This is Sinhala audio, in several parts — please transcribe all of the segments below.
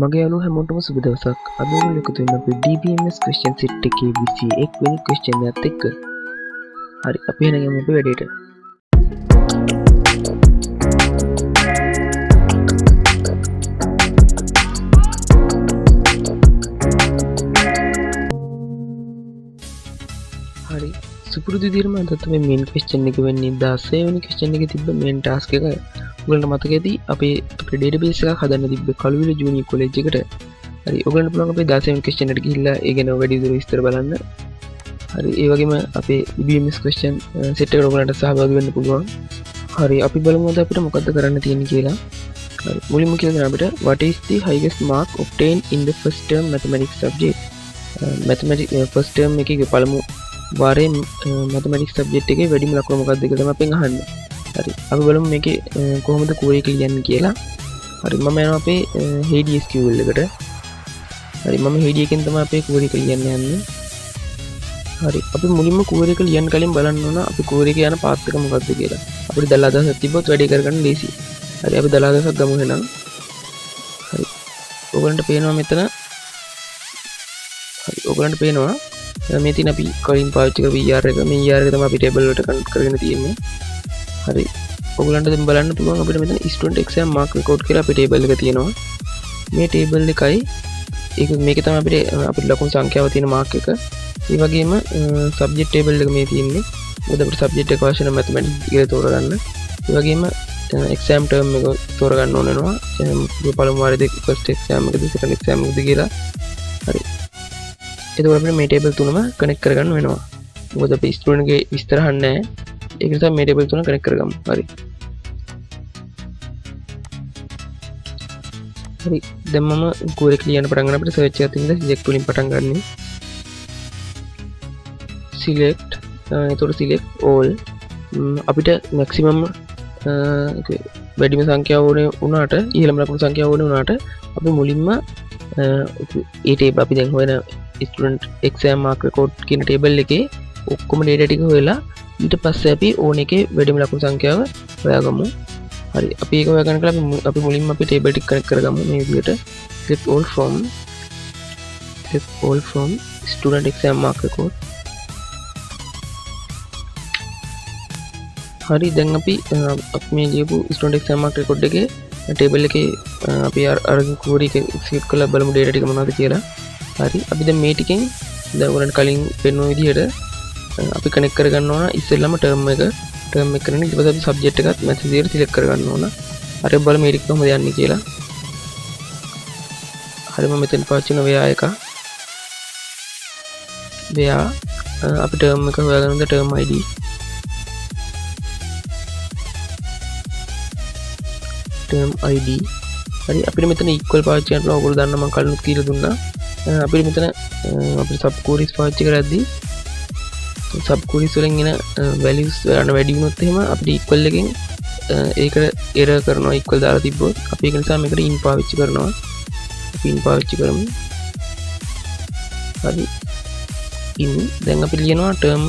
මගේ අනු හැමෝටම සුබ දවසක්. අද ඔයගොල්ලෝ එකතු වෙන්න අපේ DBMS question set එකේ 21 වෙනි question එකත් එක්ක. හරි අපි එහෙනම් යමු අපේ වැඩේට. හරි සුපුරුදු විදිහටම අද තමයි main question එක වෙන්නේ 16 වෙනි question එකේ තිබ්බ main task එක. ඔයගොල්ලන්ට මතක ඇති අපේ database එකක් හදන්න තිබ්බ කළුවිල ජූනියර් කොලෙජ් එකට. හරි ඔයගොල්ලන්ට පුළුවන් අපේ 16 වෙනි question එකට ගිහිල්ලා ඒ ගැන වැඩි දුර විස්තර බලන්න. හරි ඒ වගේම අපේ DBMS question set එකට ඔයගොල්ලන්ට සහභාගී වෙන්න පුළුවන්. හරි අපි බලමු අද අපිට මොකද්ද කරන්න තියෙන්නේ කියලා. හරි මුලින්ම කියලා දෙන්න අපිට what is the highest mark obtained in the first term mathematics subject. mathematics first term එකේ පළමු වාරයේ mathematics subject එකේ වැඩිම ලකුණ මොකක්ද කියලා තමයි අපෙන් අහන්නේ. හරි අපි බලමු මේකේ කොහොමද query එක ලියන්නේ කියලා. හරි මම යනවා අපේ HDSQL එකට. හරි මම HD එකෙන් තමයි අපේ query එක ලියන්න යන්නේ. හරි අපි මුලින්ම query එක ලියන්න කලින් බලන්න ඕන අපි query එක යන path එක මොකක්ද කියලා. අපිට දල අදහසක් තිබ්බොත් වැඩේ කරගන්න ලේසි. හරි අපි දල අදහසක් ගමු එහෙනම්. හරි ඔයගලන්ට පේනවා මෙතන. හරි ඔයගලන්ට පේනවා මේ තියෙන අපි කලින් පාවිච්චි කරපු ER එක මේ ER එක තමයි අපි table වලට කනෙක්ට් කරගෙන තියෙන්නේ. හරි ඔයගලන්ට දැන් බලන්න පුළුවන් අපිට මෙතන student exam mark record කියලා අපේ table එක තියෙනවා. මේ table එකයි ඒක මේකේ තමයි අපිට ලකුණු සංඛ්‍යාව තියෙන mark එක. ඒ වගේම subject table එක මේ තියෙන්නේ. මොකද අපිට subject එක අවශ්‍ය නම් mathematics කියලා තෝරගන්න. ඒ වගේම exam term එක තෝරගන්න ඕන වෙනවා. පළමු වාරයේ first exam එකද second exam එකද කියලා. හරි එතකොට අපිට මේ table තුනම connect කරගන්න වෙනවා. මොකද අපි student ගේ විස්තර අහන්නේ නැහැ. ඒක නිසා මේ table තුන connect කරගමු. හරි. හරි දැන් මම query එක ලියන්න පටන් ගන්න අපිට search එකක් තියෙනවා select වලින් පටන් ගන්න. select එතකොට select all අපිට maximum වැඩිම සංඛ්‍යාව ඕනේ වුණාට ඉහළම ලකුණු සංඛ්‍යාව ඕනේ වුණාට අපි මුලින්ම ඒ table අපි දැන් හොයන student exam mark record කියන table එකේ ඔක්කොම data ටික හොයලා ඊට පස්සේ අපි ඕන එකේ වැඩිම ලකුණු සංඛ්‍යාව හොයාගමු. හරි අපි ඒක හොයාගන්න කලින් අපි මුලින්ම අපි table ටික connect කරගමු මේ විදිහට select all from student exam mark record. හරි දැන් අපි මේ ලියපු student exam mark record එකේ table එකේ අපි අරගෙන query එක execute කරලා බලමු data ටික මොනවද කියලා. හරි අපි දැන් මේ ටිකෙන් දැන් ඔයාලට කලින් පෙන්වන විදිහට අපි කනෙක්ට් කරගන්න ඕන ඉස්සෙල්ලාම term එක කරගෙන ඊට පස්සේ අපි subject එකත් maths විදිහට select කරගන්න ඕන. හරි බලමු මේ ටික කොහොමද යන්නේ කියලා. හරි මම මෙතන පාවිච්චි කරන where එක. where අපි term එක හොයාගන්න term ID. term ID. හරි අපිට මෙතන equal පාවිච්චි කරනවා. ඔයගොල්ලෝ දන්නා මම කලින් කියලා දුන්නා. අපිට මෙතන අපිට sub queries පාවිච්චි කරද්දී sub queries වලින් එන values ගන්න වැඩි වුණොත් එහෙම අපිට equal එකෙන් ඒකට error කරනවා equal දාලා තිබ්බොත් අපි ඒක නිසා මේකට in පාවිච්චි කරනවා. අපි in පාවිච්චි කරමු. හරි in දැන් අපි ලියනවා term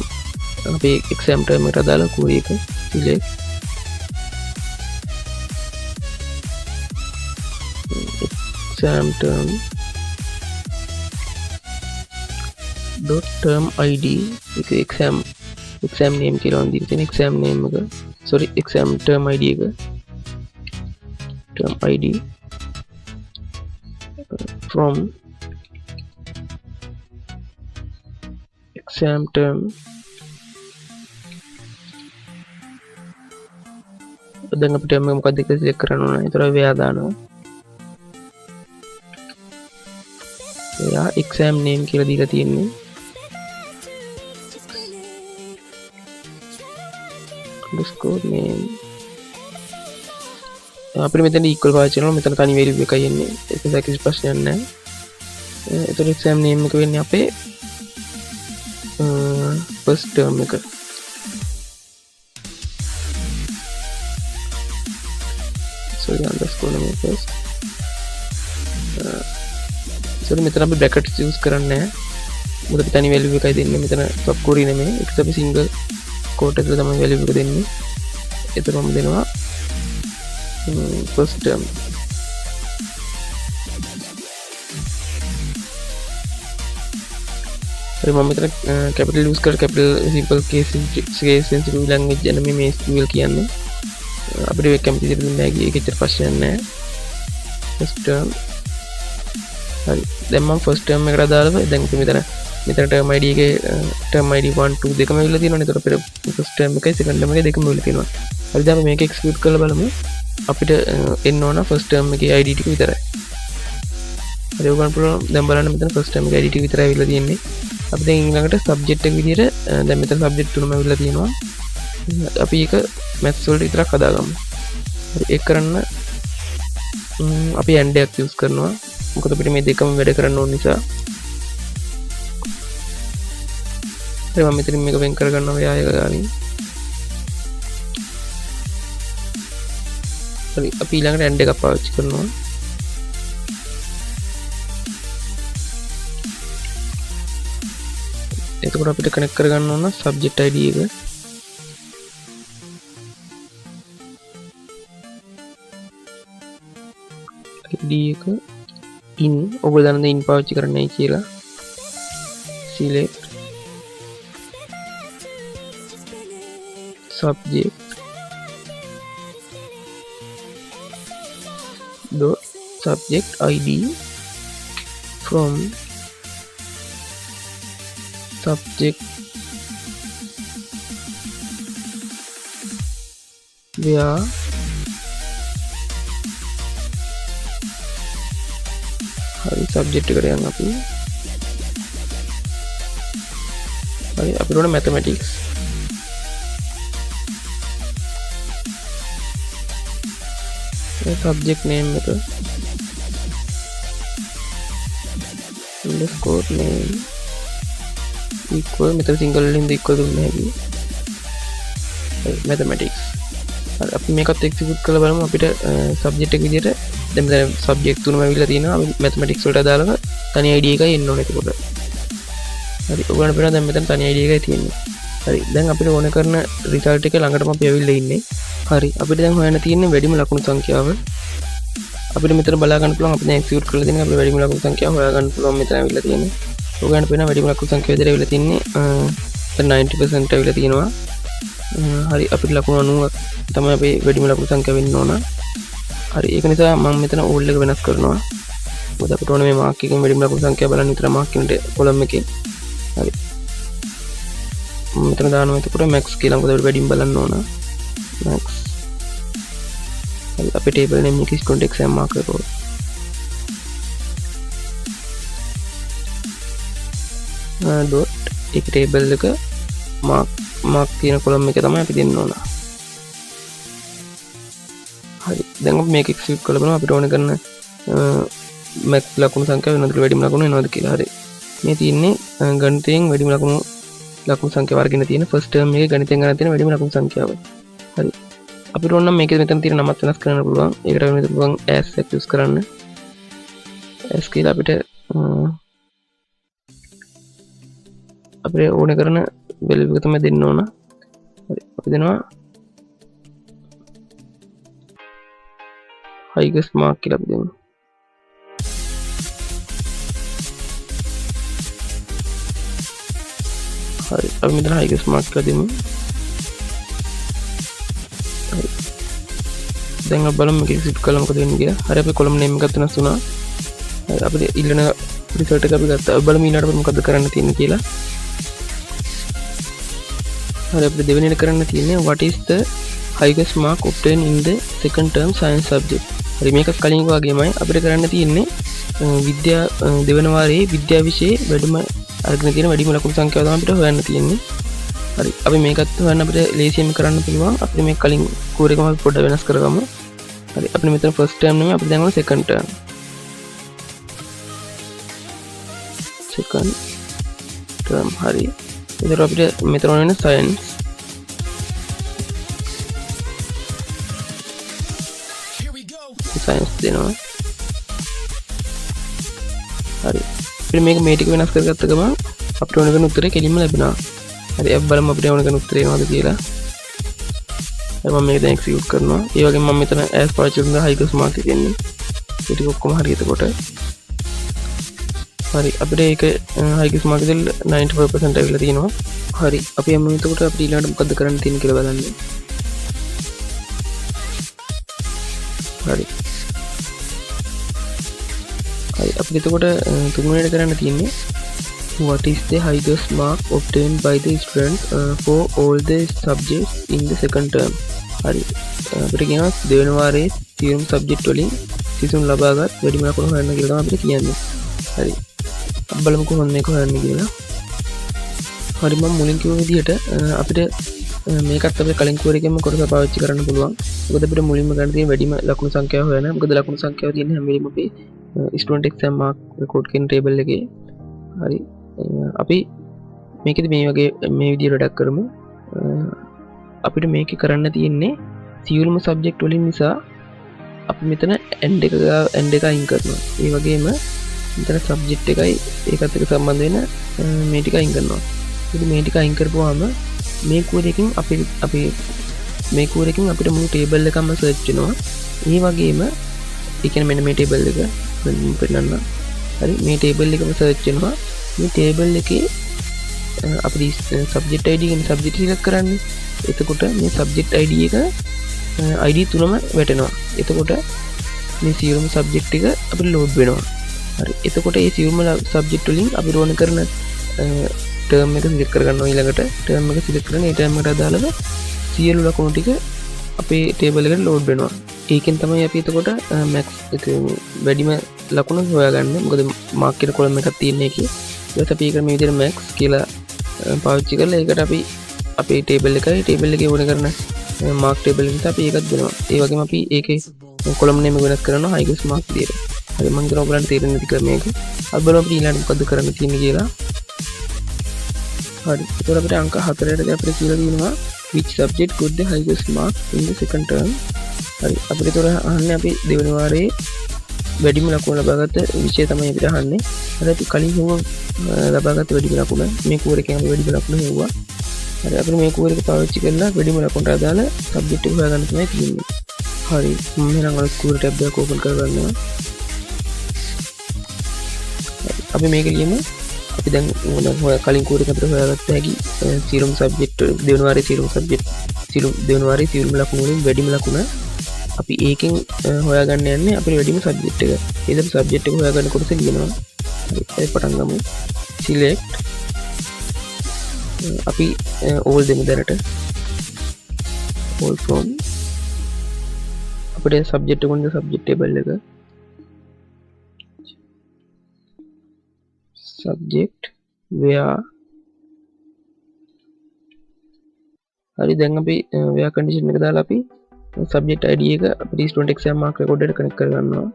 අපේ exam term එකට දාලා query එක select exam term dot term id එක exam name කියලා වන්දින තියෙන exam name එක sorry exam term id එක term id from exam term දැන් අපිට මොකක්ද කියලා select කරන්න ඕන. ඒතර where දානවා. where exam name කියලා දීලා තියෙන්නේ. underscore name අපිට මෙතන equal පාවිච්චි කරනවා. මෙතන තනි value එකයි එන්නේ. ඒක නිසා කිසි ප්‍රශ්නයක් නැහැ. ඒතර exam name එක වෙන්නේ අපේ first term එක. sorry underscore name first. sorry මෙතන අපි brackets use කරන්නේ නැහැ. මොකද අපි තනි value එකයි දෙන්නේ. මෙතන sub query නෙමෙයි. ඒක අපි single quote එකකට තමයි value එක දෙන්නේ. එතකොම දෙනවා first term හරි මම මෙතන කැපිටල් යූස් කර capital simple case sensitive language ගැන මේ SQL කියන්නේ අපිට ඒක කැමති විදිහට දුන්නා ඒක ඇත්තට ප්‍රශ්නයක් නැහැ ෆස්ට් ටර්ම් හරි දැන් මම ෆස්ට් ටර්ම් එකට දාලා දැන් මෙතන ටර්ම් ID එකේ ටර්ම් ID 1 2 දෙකම ඉවිල්ලා තියෙනවනේ ඒතකොට අපිට ෆස්ට් ටර්ම් එකයි සෙකන්ඩ් ටර්ම් එකයි දෙකම ඉවිල්ලා තියෙනවා හරි දැන් මේක එක්සිකියුට් කරලා බලමු අපිට එන්න ඕන ෆස්ට් ටර්ම් එකේ ID ටික විතරයි හරි ඔයගොල්ලන් පුළුවන් දැන් බලන්න මෙතන ෆස්ට් ටර්ම් එකේ ID ටික විතරයි ඉවිල්ලා තියෙන්නේ අපි දැන් ඊළඟට සබ්ජෙක්ට් එක විදිහට දැන් මෙතන සබ්ජෙක්ට් තුනම ඉවිල්ලා තියෙනවා අපි ඒක මැත්ස් වලට විතරක් හදාගමු හරි ඒක කරන්න අපි AND එකක් යූස් කරනවා මොකද අපිට මේ දෙකම වැඩ කරන්න ඕන නිසා හරි මම මෙතනින් මේක වෙන් කර ගන්නවා යාය ගාමින් හරි අපි ඊළඟට AND එකක් පාවිච්චි කරනවා එතකොට අපිට කනෙක්ට් කරගන්න ඕන සබ්ජෙක්ට් ID එක ID එක in ඔයගොල්ලෝ දන්න in පාවිච්චි කරන්නයි කියලා select subject dot subject ID from subject where hari subject එකට යන්න අපි hari අපිට ඕන mathematics subject name එක underscore name equal මෙතන සිංගල් වලින් equal දුන්නේ හැකි mathematics හරි අපි මේකත් එක්සිකියුට් කරලා බලමු අපිට සබ්ජෙක්ට් එක විදිහට දැන් මෙතන සබ්ජෙක්ට් තුනම ඇවිල්ලා තියෙනවා අපි mathematics වලට දාලා තනි ID එකයි එන්න ඕනේ එතකොට හරි ඔයගොල්ලන්ට පේනවා දැන් මෙතන තනි ID එකයි තියෙන්නේ හරි දැන් අපිට ඕන කරන රිසල්ට් එක ළඟටම අපි ඇවිල්ලා ඉන්නේ හරි අපිට දැන් හොයන්න තියෙන්නේ වැඩිම ලකුණු සංඛ්‍යාව අපිට මෙතන බලා ගන්න පුළුවන් අපි දැන් එක්සිකියුට් කරලා තියෙන අපිට වැඩිම ලකුණු සංඛ්‍යාව හොයා ගන්න පුළුවන් මෙතන ඇවිල්ලා තියෙන්නේ ඔයගොල්ලන්ට පේනවා වැඩිම ලකුණු සංඛ්‍යාව විතර ඇවිල්ලා තින්නේ 90% ඇවිල්ලා තියෙනවා හරි අපිට ලකුණු 90ක් තමයි අපි වැඩිම ලකුණු සංඛ්‍යාව වෙන්න ඕන හරි ඒක නිසා මම මෙතන ඕල් එක වෙනස් කරනවා මොකද අපිට ඕනේ මේ මාක් එකෙන් වැඩිම ලකුණු සංඛ්‍යාව බලන්න විතර මාක් එකට කොලම් එකේ හරි මම මෙතන දානවා එතකොට max කියලා මොකද අපිට වැඩිම බලන්න ඕන max හරි අපේ table name එක student exam marker row dot එක table එක mark තියෙන column එක තමයි අපි දෙන්න ඕන. හරි. දැන් අපි මේක එක්සිකියුට් කරලා බලමු අපිට ඕන කරන max ලකුණු සංඛ්‍යාව වෙනවද වැඩිම ලකුණු වෙනවද කියලා. හරි. මේ තියෙන්නේ ගණිතයෙන් වැඩිම ලකුණු සංඛ්‍යාව වර්ගින තියෙන first term එකේ ගණිතයෙන් ගන්න තියෙන වැඩිම ලකුණු සංඛ්‍යාව. හරි. අපිට ඕන නම් මේක මෙතන තියෙන නමත් වෙනස් කරන්න පුළුවන්. ඒකට වෙනද පුළුවන් as එක යූස් කරන්න. as කියලා අපිට අපේ ඕන කරන වැලියු එක තමයි දෙන්න ඕන. හරි අපි දෙනවා highest mark කියලා අපි දෙමු. හරි අපි මෙතන highest mark කියලා දෙමු. හරි දැන් අපි බලමු මේක එක්සිකියුට් කළා මොකද වෙන්නේ කියලා. හරි අපි column name එකත් වෙනස් වුණා. හරි අපිට ඊළඟ රිසල්ට් එක අපි ගත්තා. බලමු ඊළඟට අපි මොකද කරන්න තියෙන්නේ කියලා. හරි අපිට දෙවෙනි එක කරන්න තියෙන්නේ what is the highest mark obtained in the second term science subject. හරි මේක කලින් වගේමයි අපිට කරන්න තියෙන්නේ විද්‍යා දෙවන වාරයේ විද්‍යා විෂයේ වැඩිම අරගෙන තියෙන වැඩිම ලකුණු සංඛ්‍යාව තමයි අපිට හොයන්න තියෙන්නේ. හරි අපි මේකත් හොයන්න අපිට ලේසියෙන් කරන්න පුළුවන්. අපිට මේ කලින් කෝඩ් එකම අපි පොඩ්ඩක් වෙනස් කරගමු. හරි අපිට මෙතන first term නෙමෙයි අපිට දැන් ඕන second term. second term හරි. ඉතින් අපිට මෙතන ඕන වෙන science science දෙනවා. හරි අපිට මේ ටික වෙනස් කරගත්ත ගමන් අපිට ඕන කරන උත්තරේ කෙලින්ම ලැබෙනවා. හරි අපි බලමු අපිට ඕන කරන උත්තරේ මොනවද කියලා. හරි මම මේක දැන් එක්සිකියුට් කරනවා. ඒ වගේම මම මෙතන as පාවිච්චි කරන highest mark එක දෙන්නේ. ඒ ටික ඔක්කොම හරි එතකොට. හරි අපිට ඒක හයිකිස් මාක් එකෙන් 94% ඇවිල්ලා තියෙනවා. හරි අපි යමු එතකොට අපිට ඊළඟට මොකද්ද කරන්න තියෙන්නේ කියලා බලන්න. හරි අපිට එතකොට තුන්වෙනිට කරන්න තියෙන්නේ what is the highest mark obtained by the student for all the subjects in the second term. හරි අපිට කියනවා දෙවෙනි වාරයේ සියලුම සබ්ජෙක්ට් වලින් සිසුන් ලබාගත් වැඩිම ලකුණු හොයන්න කියලා තමයි අපිට කියන්නේ. හරි අපි බලමු කොහොමද මේක හොයන්නේ කියලා. හරි මම මුලින් කිව්ව විදිහට අපිට මේකත් අපේ කලින් කෝර එකෙන්ම කොටස පාවිච්චි කරන්න පුළුවන්. මොකද අපිට මුලින්ම ගන්න තියෙන වැඩිම ලකුණු සංඛ්‍යාව හොයන්න. මොකද ලකුණු සංඛ්‍යාව තියෙන්නේ හැම වෙලෙම අපේ student exam mark record කියන table එකේ. හරි අපි මේකෙදි මේ වගේ මේ විදිහට වැඩක් කරමු. අපිට මේකේ කරන්න තියෙන්නේ සියලුම සබ්ජෙක්ට් වලින් නිසා අපි මෙතන end එක අයින් කරනවා. ඒ වගේම මෙතන සබ්ජෙක්ට් එකයි ඒකත් එක්ක සම්බන්ධ වෙන මේ ටික අයින් කරනවා. ඉතින් මේ ටික අයින් කරපුවාම මේ කෝඩ් මේ කෝඩ් එකකින් අපිට මුළු ටේබල් එකක්ම සර්ච් වෙනවා. ඒ වගේම ඒ කියන්නේ මෙන්න මේ ටේබල් එක පෙන්නන්න. හරි මේ ටේබල් එකම සර්ච් වෙනවා. මේ ටේබල් එකේ අපිට සබ්ජෙක්ට් ID කියන සබ්ජෙක්ට් සිලෙක්ට් කරන්නේ. එතකොට මේ සබ්ජෙක්ට් ID එක ID තුනම වැටෙනවා. එතකොට මේ සියලුම සබ්ජෙක්ට් ටික අපිට ලෝඩ් වෙනවා. හරි එතකොට මේ සියලුම සබ්ජෙක්ට් වලින් අපි රෝන් කරන ටර්ම් එක සිලෙක්ට් කරගන්නවා. ඊළඟට ටර්ම් එක සිලෙක්ට් කරන ඒ ටර්ම් එකට අදාළව සියලු ලකුණු ටික අපේ ටේබල් එකට ලෝඩ් වෙනවා. ඒකෙන් තමයි අපි එතකොට මැක්ස් එක වැඩිම ලකුණු හොයාගන්නේ. මොකද මාක් කියන කොලම් එකක් තියෙන එකේ. ඊට අපි ඒක මේ විදිහට මැක්ස් කියලා පාවිච්චි කරලා ඒකට අපි අපේ ටේබල් එකේ ඕන කරන මාක් ටේබල් එකට අපි ඒකත් දෙනවා. ඒ වගේම අපි ඒකේ කොලම් නේම වෙනස් කරනවා හයිගස් මාක් විදියට. හරි මම හිතනවා ඔයගලන්ට තේරෙන්නේ නැති ක්‍රමයක. අපි බලමු අපි ඊළඟට මොකද්ද කරන්න තියෙන්නේ කියලා. හරි ඒතකොට අපිට අංක 4ට අපිට කියලා තියෙනවා which subject got the highest mark in the second term. හරි අපිට ඒතකොට අහන්නේ අපි දෙවෙනි වාරයේ වැඩිම ලකුණු ලබාගත්ත විෂය තමයි අපිට අහන්නේ. හරි අපි කලින් ලබාගත්ත වැඩිම ලකුණ මේ කෝර් එකෙන් අපි වැඩිම ලකුණු හෙව්වා. හරි අපිට මේ කෝර් එක පාවිච්චි කරලා වැඩිම ලකුණට අදාළ සබ්ජෙක්ට් එක හොයාගන්න තමයි තියෙන්නේ. හරි මම එහෙනම් අර කෝර් ටැබ් එක ඕපන් කරගන්නවා. අපි මේක ලියමු. අපි දැන් කලින් කෝර් එක අපිට හොයාගත්ත හැකි සියලුම සබ්ජෙක්ට් දෙවෙනි වාරයේ දෙවෙනි වාරයේ සියලුම ලකුණු වලින් වැඩිම ලකුණ අපි ඒකෙන් හොයාගන්න යන්නේ අපේ වැඩිම සබ්ජෙක්ට් එක. ඒකට සබ්ජෙක්ට් එක හොයාගන්න කොටස ලියනවා. හරි ඒ පටන් ගමු. select අපි all දෙමු දැනට all from අපේ සබ්ජෙක්ට් එක උන්නේ සබ්ජෙක්ට් ටේබල් එක subject where. හරි දැන් අපි where condition එක දාලා අපි subject ID එක අපේ student exam mark record එකට කනෙක්ට් කරගන්නවා.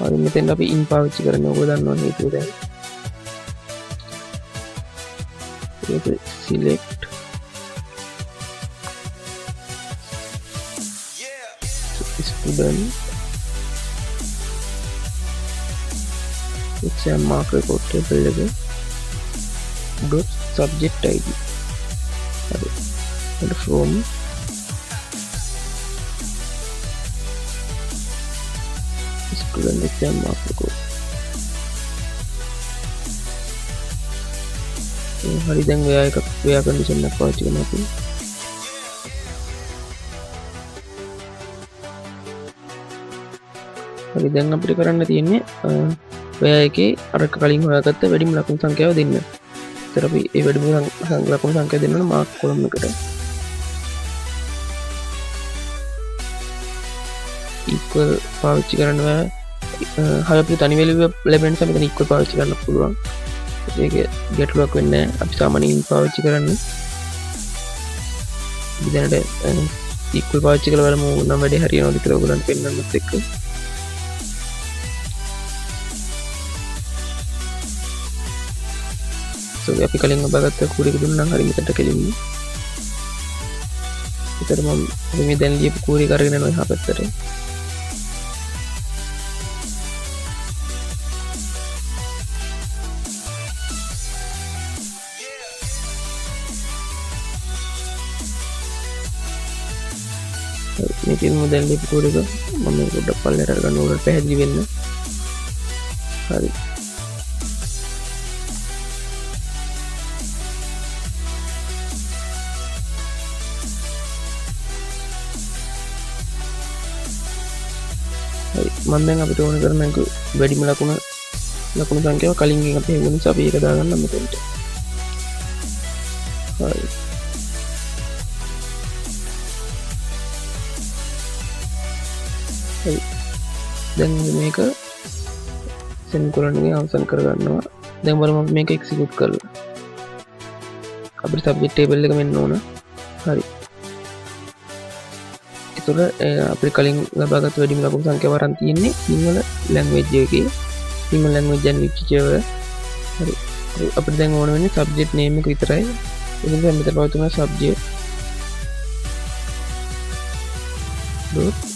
හරි මෙතෙන් අපි in පාවිච්චි කරන්නේ ඔබ දන්නවා හේතුව දැන්. ඒක select student exam mark record table එක dot subject ID. හරි and from student exam mark record. හරි දැන් where condition එක පාවිච්චි කරනවා අපි. හරි දැන් අපිට කරන්න තියෙන්නේ where එකේ අර කලින් හොයාගත්ත වැඩිම ලකුණු සංඛ්‍යාව දෙන්න. ඒතර අපි ඒ වැඩිම ලකුණු සංඛ්‍යාව දෙන්න ඕන මාක් කොලම් එකට. equal පාවිච්චි කරනවා. හරි අපිට තනි වැලියු ලැබෙන නිසා මෙතන equal පාවිච්චි කරන්න පුළුවන්. ඒක ගැටලුවක් වෙන්නේ නැහැ. අපි සාමාන්‍යයෙන් පාවිච්චි කරන්නේ ඉතින් equal පාවිච්චි කරලා බලමු නම් වැඩේ හරියනවද කියලා ඔයගොල්ලන්ට පෙන්නන්නත් එක්ක. අපි කලින් ඔබගත්ත කෝඩ් එක දුන්නා හරි මෙතනට කෙලින්ම. ඒතර මම මේ දැන් ලියපු කෝඩ් එක අරගෙන යනවා එහා පැත්තට. මේ තියෙන දැන් ලිපි කෝඩ් එක මම පොඩ්ඩක් පල්ලෙහාට අරගන්න ඕකට පැහැදිලි වෙන්න. හරි. මම දැන් අපිට ඕන කරන එක වැඩිම ලකුණු සංඛ්‍යාව කලින් එක අපි හේවුන නිසා අපි ඒක දාගන්න මෙතනට. හරි. හරි. දැන් මේක සෙමිකොලන් එකේ අවසන් කරගන්නවා. දැන් බලමු මේක එක්සිකියුට් කරලා. අපිට සබ්ජෙක්ට් ටේබල් එක මෙන්න ඕන. හරි. ඒතර අපිට කලින් ලබාගත් වැඩිම ලකුණු සංඛ්‍යාව අරන් තියෙන්නේ සිංහල ලැන්ග්වේජ් එකේ. Sinhala language and literature. හරි. අපිට දැන් ඕන වෙන්නේ සබ්ජෙක්ට් නේම් එක විතරයි. ඒ නිසා මෙතන පවතින සබ්ජෙක්ට්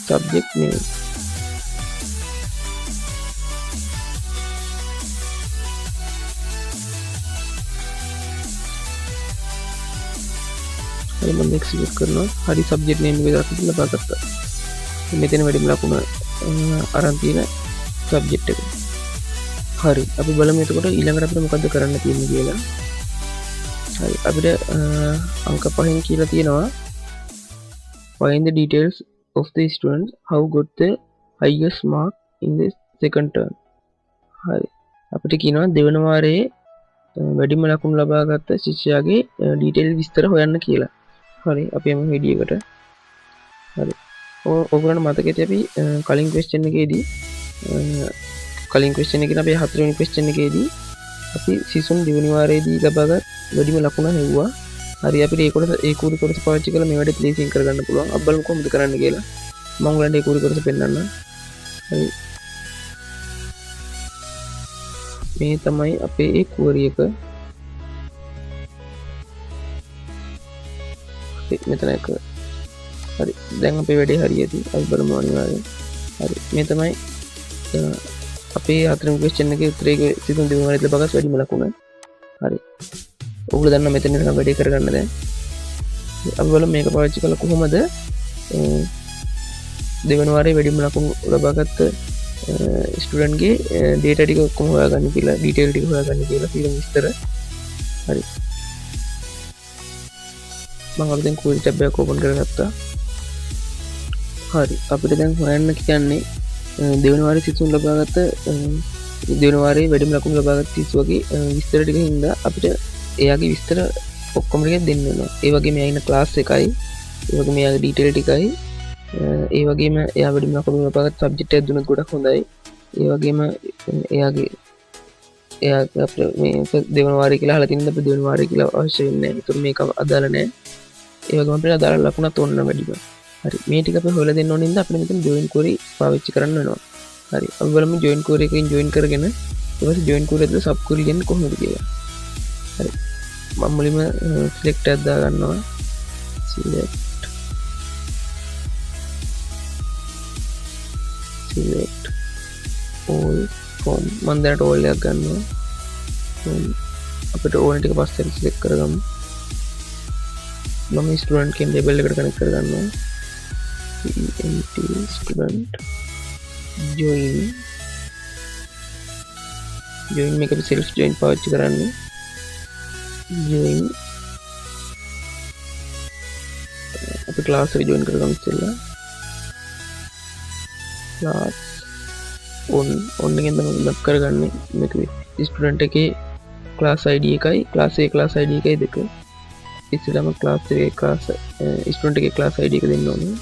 subject name. හරි මම එක්සිකියුට් කරනවා. හරි සබ්ජෙක්ට් නේම් එක දාලා ඉතින් ලබාගත්තා. මෙතන වැඩිම ලකුණ අරන් තියෙන සබ්ජෙක්ට් එක. හරි අපි බලමු එතකොට ඊළඟට අපිට මොකද්ද කරන්න තියෙන්නේ කියලා. හරි අපිට අංක 5න් කියලා තියෙනවා find the details of the students how got the highest mark in the second term. හරි අපිට කියනවා දෙවන වාරයේ වැඩිම ලකුණු ලබාගත් ශිෂ්‍යයාගේ ඩීටේල් විස්තර හොයන්න කියලා. හරි අපි යමු වීඩියෝ එකට. හරි ඔයගොල්ලන්ට මතකයි අපි කලින් ක්වෙස්චන් එකේදී අපි හතරවෙනි ක්වෙස්චන් එකේදී අපි සීසන් දෙවෙනි වාරයේදී ලබාගත් වැඩිම ලකුණ හෙව්වා. හරි අපිට ඒ කූඩු කොටස පාවිච්චි කරලා මේ වැඩේ ප්ලේසින් කරගන්න පුළුවන්. අපි බලමු කොහොමද කරන්න කියලා. මම ඔයගලන්ට ඒ කූඩු කොටස පෙන්නන්න. හරි මේ තමයි අපේ ඒ query එක. මෙතන එක. හරි දැන් අපේ වැඩේ හරියටි. අපි බලමු අනිවාර්යෙන්. හරි මේ තමයි අපේ හතරවෙනි ක්වෙස්චන් එකේ උත්තරේ සීසන් දෙවෙනි වාරයේදී ලබාගත් වැඩිම ලකුණ. හරි ඔගොල්ලෝ දන්නා මෙතන ඉඳන් වැඩේ කරගන්න දැන්. අපි බලමු මේක පාවිච්චි කරලා කොහොමද දෙවන වාරයේ වැඩිම ලකුණු ලබාගත් ස්ටුඩන්ට් ගේ data ටික ඔක්කොම හොයාගන්න කියලා ඩීටේල් ටික හොයාගන්න කියලා කියන විස්තර. හරි මම අපි දැන් query tab එක open කරගත්තා. හරි අපිට දැන් හොයන්න කියන්නේ දෙවන වාරයේ සිසුන් ලබාගත් දෙවන වාරයේ වැඩිම ලකුණු ලබාගත් සිසුවගේ විස්තර ටික හින්දා අපිට එයාගේ විස්තර ඔක්කොම ටික දෙන්න වෙනවා. ඒ වගේම එයා ඉන්න ක්ලාස් එකයි, ඒ වගේම එයාගේ ඩීටේල් ටිකයි, ඒ වගේම එයා වැඩිම ලකුණු ලබාගත් සබ්ජෙක්ට් එකක් දුන්නොත් ගොඩක් හොඳයි. ඒ වගේම එයා අපිට මේ දෙවන වාරය කියලා අහලා තියෙනවා. අපිට දෙවන වාරය කියලා අවශ්‍ය වෙන්නේ නැහැ. ඒතර මේක අදාළ නැහැ. ඒ වගේම අපිට අදාළ ලකුණත් ඕන වැඩිම. හරි මේ ටික අපි හොයලා දෙන්න ඕනින්ද අපිට මෙතන join query පාවිච්චි කරන්න වෙනවා. හරි අපි බලමු join query එකකින් join කරගෙන ඊට පස්සේ join query ඇතුළේ sub query කියන්නේ කොහොමද කියලා. හරි මම මුලින්ම select එකක් දා ගන්නවා. select all from මම දැනට all එකක් ගන්නවා. අපිට ඕන ටික පස්සේ select කරගමු. මම ස්ටුඩන්ට් කියන ලේබල් එකට කනෙක්ට් කරගන්නවා. student join මේක අපි self join පාවිච්චි කරන්නේ. join අපි class එක join කරගමු ඉතින්ලා. class on එකෙන් තමයි ලොක් කරගන්නේ. මේක ස්ටුඩන්ට් එකේ class id එකයි class A class id එකයි දෙක. ඉස්සෙල්ලාම class එකේ class ස්ටුඩන්ට් එකේ class id එක දෙන්න ඕනේ.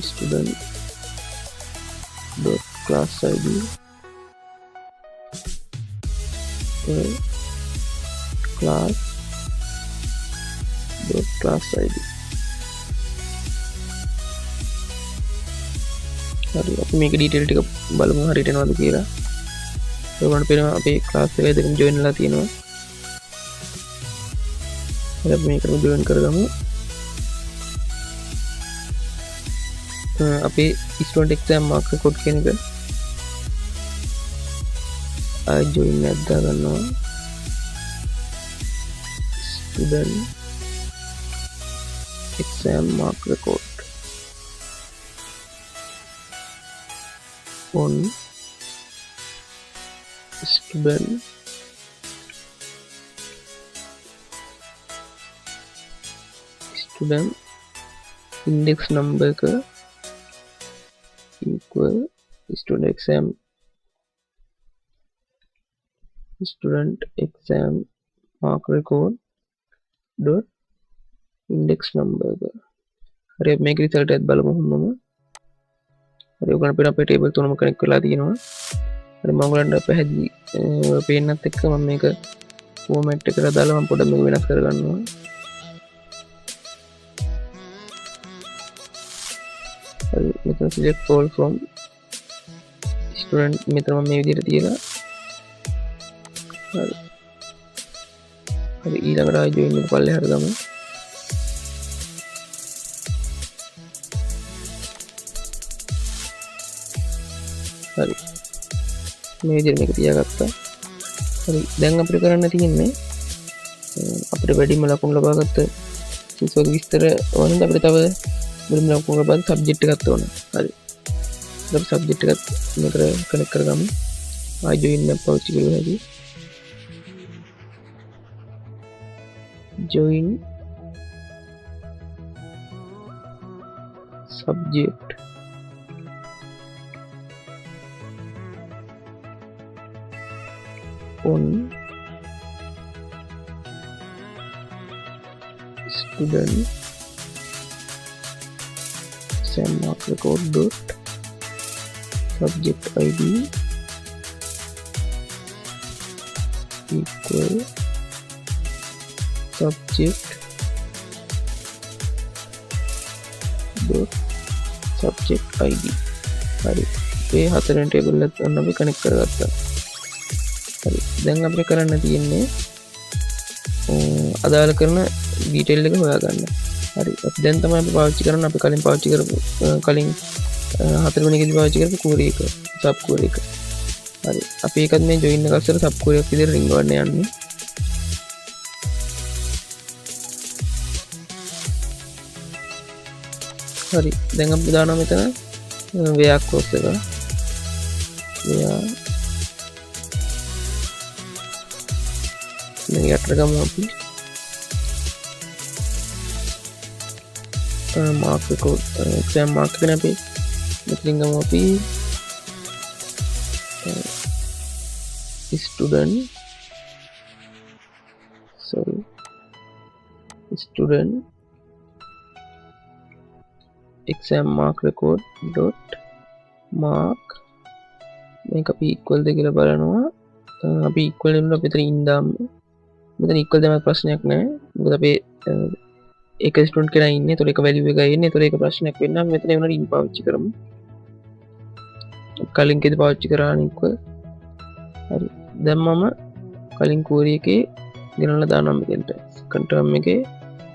student dot class id class dot class id. හරි අපි මේක ඩීටේල් ටික බලමු හරියට එනවද කියලා. ඔයගොල්ලන්ට පේනවා අපේ class එකේ දෙකම join වෙලා තියෙනවා. හරි අපි මේකට join කරගමු. අපේ student exam mark record කියන එක join එකක් දාගන්නවා. student exam exam mark record on student index number का equal student exam mark record dot index number का හරි මේක රිසල්ට් එකත් බලමු මොනම හරි ඔයගොල්ලෝ අපිට අපේ ටේබල් තුනම කනෙක්ට් කරලා තියෙනවා හරි මම ඔයගොල්ලන්ට පැහැදිලි පේන්නත් එක්ක මම මේක ෆෝමැට් එකට දාලා මම පොඩ්ඩක් මේක වෙනස් කරගන්නවා හරි මෙතන select all from student මෙතන මම මේ විදිහට තියලා හරි ඊළඟට ආයි join එක පල්ලෙහාට ගමු හරි මේ විදිහට මේක තියාගත්තා හරි දැන් අපිට කරන්න තියෙන්නේ අපිට වැඩිම ලකුණු ලබාගත්ත සිස්වගේ විස්තර ඕනෙද අපිට තව වැඩිම ලකුණු ලබාගත්ත සබ්ජෙක්ට් එකක් ඕන හරි අපි සබ්ජෙක්ට් එකත් මේකට කනෙක්ට් කරගමු ආයි join එක පාවිච්චි කරලා හැදී join subject on student exam mark record dot subject id equal subject dot subject id හරි මේ හතරෙන් ටේබල් එකත් අන්න අපි කනෙක්ට් කරගත්තා හරි දැන් අපිට කරන්න තියෙන්නේ අදාළ කරන ඩීටේල් එක හොයාගන්න හරි අපි දැන් තමයි අපි පාවිච්චි කරන්නේ අපි කලින් පාවිච්චි කරපු කලින් හතරවෙනි එකේදී පාවිච්චි කරපු query එක sub query එක හරි අපි ඒකත් මේ join එක අස්සර sub query එකක් විදිහට රිංගවන්න යන්නේ හරි දැන් අපි දානවා මෙතන where cross එක where දැන් යටට ගමු අපි mark record exam mark එකනේ අපි මෙතනින් ගමු අපි student exam mark record dot mark මේක අපි equal ද කියලා බලනවා අපි equal එකක් මෙතන ඉඳාමු මෙතන equal දැම ප්‍රශ්නයක් නැහැ මොකද අපේ එක ස්ටුඩන්ට් කෙනා ඉන්නේ ඒතකොට එක වැලියු එකයි එන්නේ ඒතකොට ඒක ප්‍රශ්නයක් වෙන්න අපි මෙතන ඒවලට ඉන් පාවිච්චි කරමු කලින් කේදී පාවිච්චි කරා equal හරි දැන් මම කලින් query එකේ ගෙනල්ලා දානවා මෙතෙන්ට conterm එකේ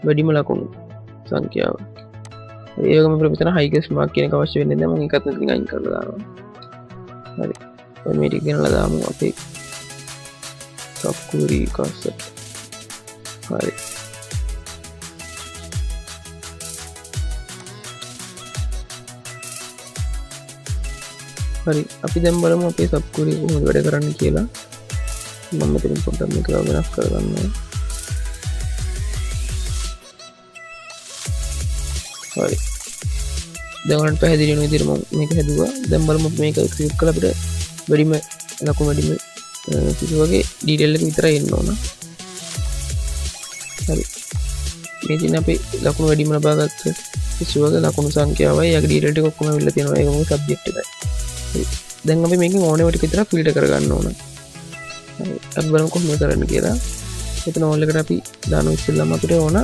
වැඩිම ලකුණු සංඛ්‍යාව ඒ වගේම අපිට මෙතන highest mark කියන එක අවශ්‍ය වෙන්නේ නැහැ මම ඒකත් මෙතනින් අයින් කරලා දානවා හරි දැන් මේ ටික ගෙනල්ලා දාමු අපේ sub query එකකට හරි හරි අපි දැන් බලමු අපේ sub query එක කොහොමද වැඩ කරන්නේ කියලා මම මෙතනින් පොඩ්ඩක් මේක වෙනස් කරගන්නවා හරි දැන් ඔයාලට පැහැදිලි වෙන විදිහට මම මේක හැදුවා දැන් බලමු මේක එක්සිකියුට් කරලා අපිට වැඩිම ලකුණු වැඩිම කිසි වගේ ඩීටේල් එක විතරයි එන්න ඕන හරි මේ දින අපි ලකුණු වැඩිම ලබාගත්ත කිසි වගේ ලකුණු සංඛ්‍යාවයි යාගේ ඩීටේල් ටික ඔක්කොම අවිල්ල තියෙනවා ඒක මොකද සබ්ජෙක්ට් එකයි හරි දැන් අපි මේකෙන් ඕනේ වට විතර ෆිල්ටර් කරගන්න ඕන හරි අපි බලමු කොහොමද කරන්න කියලා එතන ඕල් එකට අපි දානවා ඉස්සෙල්ලාම අපිට ඕන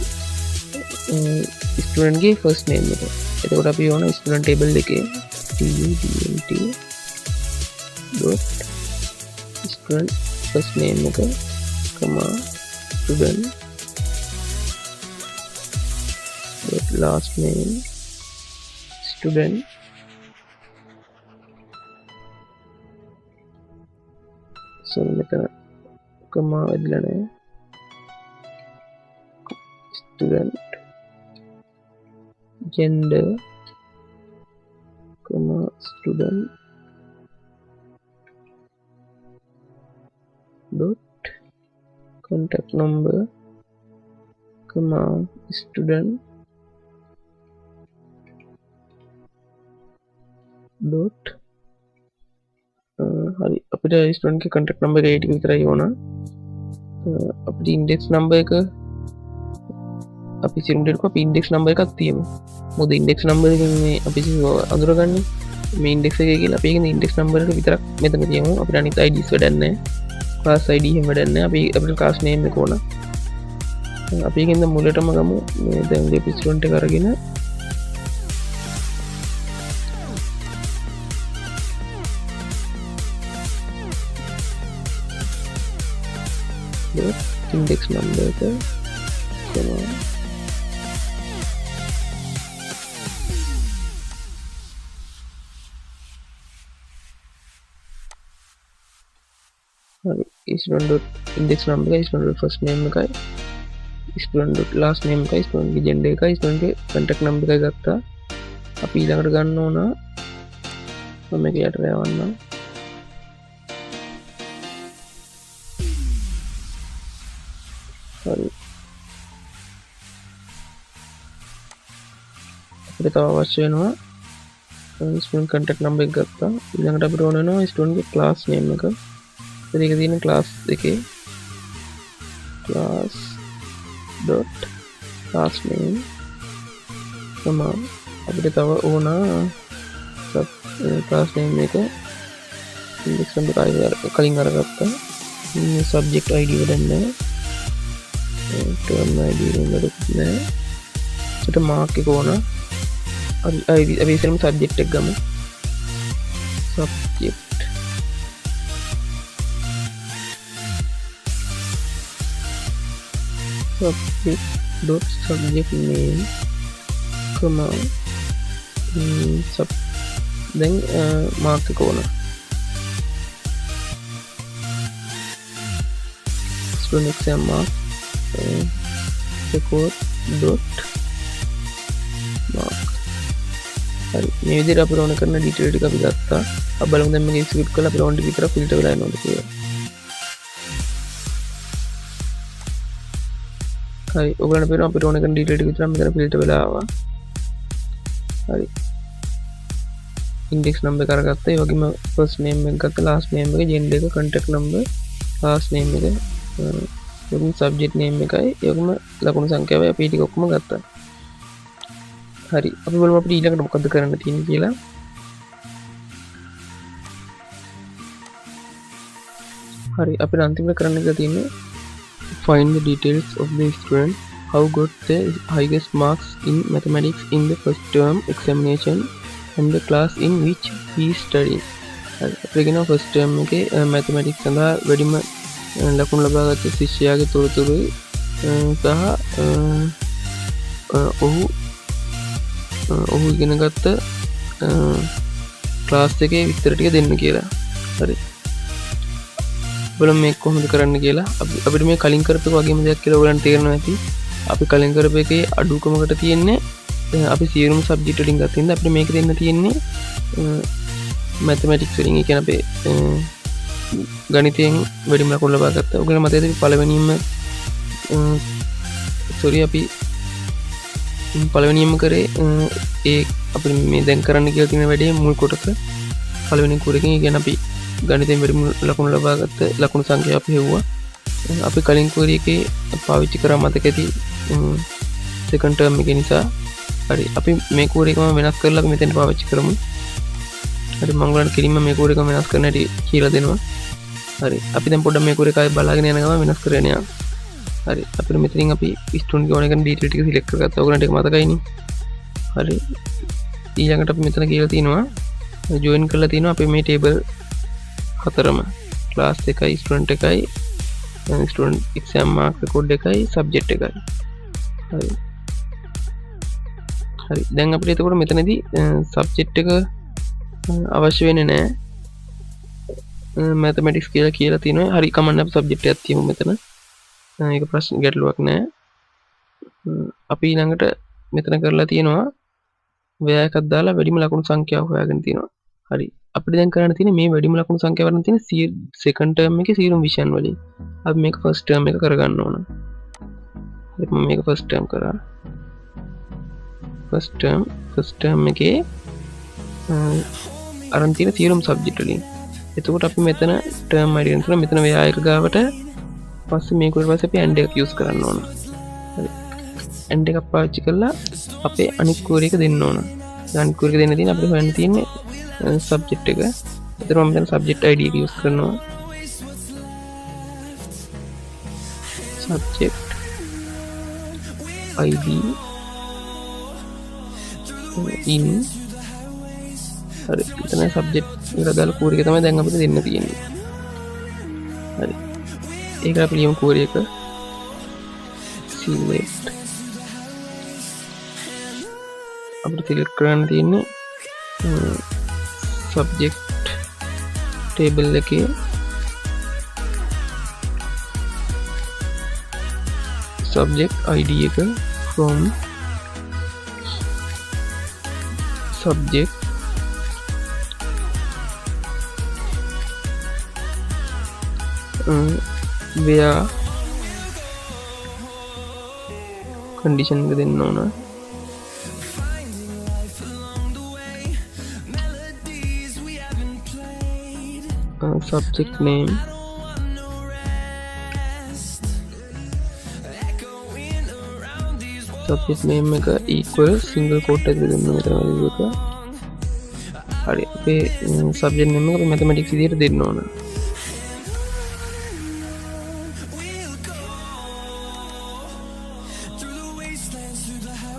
ස්ටුඩන්ට් ගේ ෆස්ට් නේම් එක එතකොට අපි ඕන ස්ටුඩන්ට් ටේබල් එකේ student first name එක student last name student so මෙතන කමා වැදලා නැහැ student gender, student dot contact number, student dot හරි අපිට ස්ටුඩන්ට්ගේ contact number එක ටික විතරයි ඕන. අපිට index number එක අපි සිරුම්ඩේට අපි index number එකක් තියමු. මොකද index number එකෙන් මේ අපි අඳුරගන්නේ මේ index එකේ කියලා. අපි ඒකේ index number එක විතරක් මෙතන තියමු. අපිට අනිත් IDs වැඩක් නැහැ. class ID එහෙම වැඩක් නැහැ. අපි අපිට class name එක ඕන. අපි ඒකෙන්ද මුලටම ගමු. මේ දැන් මේ ස්ටුඩන්ට් එක අරගෙන index number එක හරි student index number එකයි student first name එකයි student last name එකයි student gender එකයි student contact number එකයි ගත්තා. අපි ඊළඟට ගන්න ඕන මම මේක යට යවන්නම්. හරි අපිට තව අවශ්‍ය වෙනවා student contact number එක ගත්තා. ඊළඟට අපිට ඕන වෙනවා student ගේ class name එක. ඒක තියෙන class එකේ class dot class name අපිට තව ඕන class name එක index number කලින් අරගත්තා. subject id වැඩක් නැහැ. term id වැඩක් නැහැ. ඒකට mark එක ඕන. අපි ඉතින් subject එක ගමු. subject dot subject name then mark එක ඕන. student exam mark record dot mark. හරි මේ විදිහට අපිට ඕන කරන ඩීටේල් ටික අපි ගත්තා. අපි බලමු දැන් මේක එක්සිකියුට් කරලා අපිට ඕන ටික විතර ෆිල්ටර් වෙලා යනවද කියලා. හරි ඔයගලන්ට පේනවා අපිට ඕන කරන ඩීටේල් ටික විතර මෙතන ෆිල්ටර් වෙලා ආවා. හරි index number එක අරගත්තා. ඒ වගේම first name එක ගත්තා, last name එක, gender එක, contact number, class name එක, subject name එකයි, ඒ වගේම ලකුණු සංඛ්‍යාවයි අපි ටික ඔක්කොම ගත්තා. හරි අපි බලමු අපිට ඊළඟට මොකද්ද කරන්න තියෙන්නේ කියලා. හරි අපිට අන්තිමට කරන්න එක තියෙන්නේ find the details of the student how got the highest marks in mathematics in the first term examination and the class in which he studied. හරි අපිට කියනවා first term එකේ mathematics සඳහා වැඩිම ලකුණු ලබාගත් ශිෂ්‍යයාගේ තොරතුරු සහ ඔහු ඉගෙන ගත්ත ක්ලාස් එකේ විස්තර ටික දෙන්න කියලා. හරි බලමු මේක කොහොමද කරන්න කියලා. අපිට මේ කලින් කරපු එක වගේම දෙයක් කියලා ඔයගලන්ට තේරෙනවා ඇති. අපි කලින් කරපු එකේ අඩුකමකට තියෙන්නේ අපි සියලුම සබ්ජෙක්ට් වලින් ගත්ත ඉඳන් අපිට මේක දෙන්න තියෙන්නේ මැතමැටික්ස් වලින්. ඒ කියන්නේ අපේ ගණිතයෙන් වැඩිම ලකුණු ලබා ගත්තා. ඔයගලන්ට මතකද පළවෙනිම අපි පළවෙනියම කරේ ඒ අපි මේ දැන් කරන්න කියලා තියෙන වැඩේ මුල් කොටස පළවෙනි කුරකින්. ඒ කියන්නේ අපි ගණිතයෙන් වැඩිම ලකුණු ලබා ගත්ත ලකුණු සංඛ්‍යාව අපි හෙව්වා. අපි කලින් කුරේ එකේ පාවිච්චි කරා මතක ඇති සෙකන්ඩ් ටර්ම් එක නිසා. හරි අපි මේ කුරේ එකම වෙනස් කරලා අපි මෙතෙන් පාවිච්චි කරමු. හරි මම ඔයගලන්ට කෙලින්ම මේ කුරේ එකම වෙනස් කරන්න හැටි කියලා දෙනවා. හරි අපි දැන් පොඩ්ඩක් මේ කුරේ එකයි බලාගෙන යන ගමන් වෙනස් කරගෙන යනවා. හරි අපිට මෙතනින් අපි ස්ටුඩන්ට් ගේ ඕන කරන ඩීටේල් ටික සිලෙක්ට් කරගත්තා. ඔයගලන්ට ඒක මතකයිනේ. හරි ඊළඟට අපි මෙතන කියලා තියෙනවා ජොයින් කරලා තියෙනවා අපි මේ ටේබල් හතරම ක්ලාස් එකයි ස්ටුඩන්ට් එකයි ස්ටුඩන්ට් එක්සෑම් මාක් රෙකෝඩ් එකයි සබ්ජෙක්ට් එකයි. හරි දැන් අපිට එතකොට මෙතනදී සබ්ජෙක්ට් එක අවශ්‍ය වෙන්නේ නැහැ. මැතමැටික්ස් කියලා තියෙනවා. හරි කමන්න අපි සබ්ජෙක්ට් එකක් තියමු මෙතන. ඒක ප්‍රශ්න ගැටලුවක් නැහැ. අපි ඊළඟට මෙතන කරලා තියෙනවා ව්‍යය එකක් දාලා වැඩිම ලකුණු සංඛ්‍යාව හොයාගෙන තියෙනවා. හරි. අපිට දැන් කරන්න තියෙන්නේ මේ වැඩිම ලකුණු සංඛ්‍යාව වලින් තියෙන සෙකන්ඩ් ටර්ම් එකේ සීරුම් විෂයන් වලින්. අපි මේක ෆස්ට් ටර්ම් එක කරගන්න ඕන. හරි මම මේක ෆස්ට් ටර්ම් කරා. ෆස්ට් ටර්ම් එකේ අරන් තියෙන සීරුම් සබ්ජෙක්ට් වලින්. එතකොට අපි මෙතන ටර්ම් ID එක කරලා මෙතන ව්‍යය එක ගාවට පස්සේ මේක ඊට පස්සේ අපි ඇන්ඩ් එකක් යූස් කරන්න ඕන. හරි. ඇන්ඩ් එකක් පාවිච්චි කරලා අපේ අනිත් කෝරි එක දෙන්න ඕන. අනිත් කෝරි එක දෙන්න තියෙන අපිට හොයන්න තියෙන්නේ සබ්ජෙක්ට් එක. එතකොට මම දැන් සබ්ජෙක්ට් ID එක යූස් කරනවා. සබ්ජෙක්ට් ID in හරි එතන සබ්ජෙක්ට් එක දාලා කෝරි එක තමයි දැන් අපිට දෙන්න තියෙන්නේ. හරි. ඒක අපි ලියමු කෝරි එක select අපිට select කරන්න තියෙන්නේ subject table එකේ subject ID එක from subject where condition එක දෙන්න ඕන. subject name එක equal single quote එක දෙන්න මෙතන value එක. හරි අපේ subject name එක අපි mathematics විදියට දෙන්න ඕන.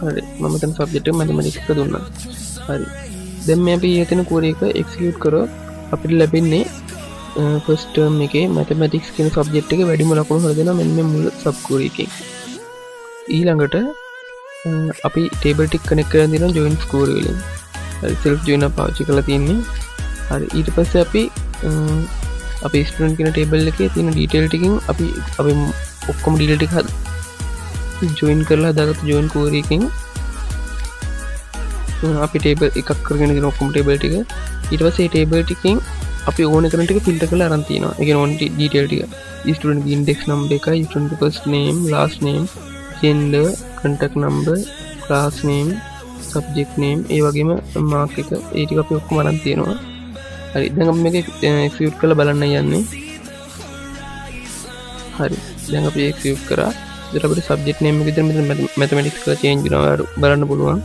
හරි මම මෙතන subject එක mathematics එක දුන්නා. හරි දැන් මේ අපි හිතන query එක execute කරොත් අපිට ලැබෙන්නේ first term එකේ mathematics කියන subject එකේ වැඩිම ලකුණු හොයලා දෙනවා මෙන්න මේ මුල් sub query එකෙන්. ඊළඟට අපි table ටික connect කරලා දෙනවා join query වලින්. හරි self joiner පාවිච්චි කරලා තියෙන්නේ. හරි ඊට පස්සේ අපි අපේ student කියන table එකේ තියෙන detail ටිකෙන් අපි ඔක්කොම detail ටික join කරලා හදාගත්ත join query එකෙන් අපි table එකක් කරගෙන දෙන ඔක්කොම table ටික ඊට පස්සේ මේ table ටිකෙන් අපි ඕන කරන ටික filter කරලා අරන් තියනවා. ඒ කියන්නේ ඕන detail ටික. student ගේ index number එකයි, student ගේ first name, last name, gender, contact number, class name, subject name, ඒ වගේම mark එක ඒ ටික අපි ඔක්කොම අරන් තියනවා. හරි දැන් අපි මේක execute කරලා බලන්න යන්නේ. හරි දැන් අපි execute කරා. ඉතින් අපිට subject name එක විතර මෙතන mathematics කියලා change වෙනවා බලන්න පුළුවන්.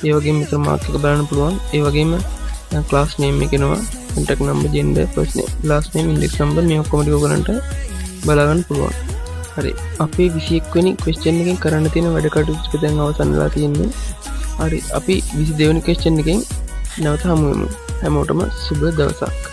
ඒ වගේම මෙතන mark එක බලන්න පුළුවන්. ඒ වගේම class name එක එනවා, contact number, gender, first name, last name, index number මේ ඔක්කොම ටික ඔයගලන්ට බලා ගන්න පුළුවන්. හරි අපේ 21 වෙනි question එකෙන් කරන්න තියෙන වැඩ කටයුතු ටික දැන් අවසන් වෙලා තියෙන්නේ. හරි අපි 22 වෙනි question එකෙන් නැවත හමු වෙමු. හැමෝටම සුබ දවසක්.